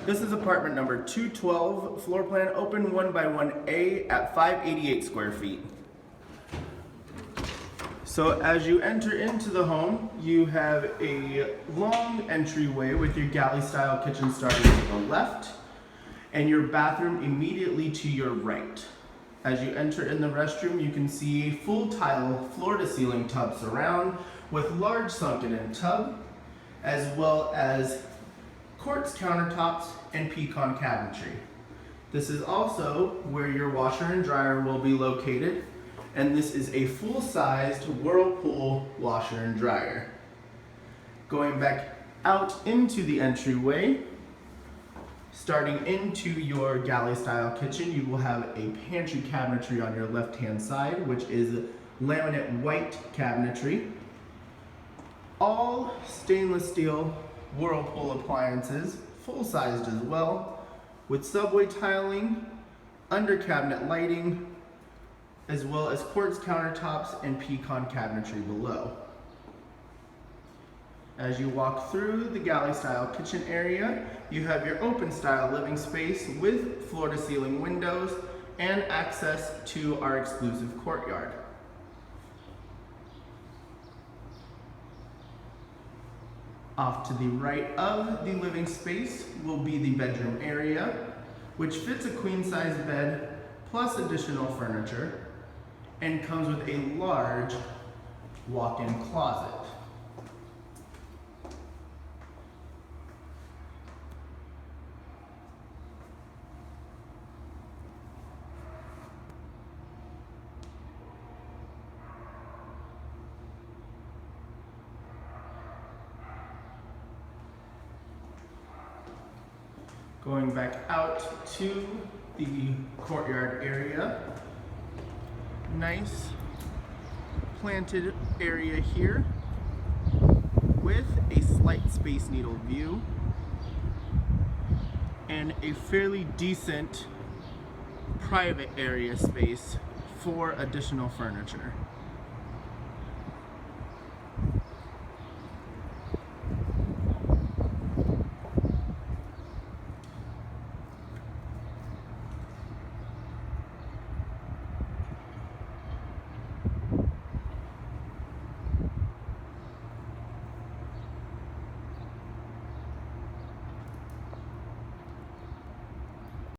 This is apartment number 212, floor plan open 1x1A at 588 square feet. So as you enter into the home, you have a long entryway with your galley style kitchen starting to the left and your bathroom immediately to your right. As you enter in the restroom, you can see a full tile floor to ceiling tub surround with large sunken in tub, as well as quartz countertops and pecan cabinetry. This is also where your washer and dryer will be located, and this is a full-sized Whirlpool washer and dryer. Going back out into the entryway, starting into your galley style kitchen, you will have a pantry cabinetry on your left hand side, which is laminate white cabinetry. All stainless steel Whirlpool appliances, full-sized as well, with subway tiling, under cabinet lighting, as well as quartz countertops and pecan cabinetry below. As you walk through the galley style kitchen area, you have your open style living space with floor to ceiling windows and access to our exclusive courtyard. Off to the right of the living space will be the bedroom area, which fits a queen size bed plus additional furniture and comes with a large walk-in closet. Going back out to the courtyard area, nice planted area here with a slight Space Needle view and a fairly decent private area space for additional furniture.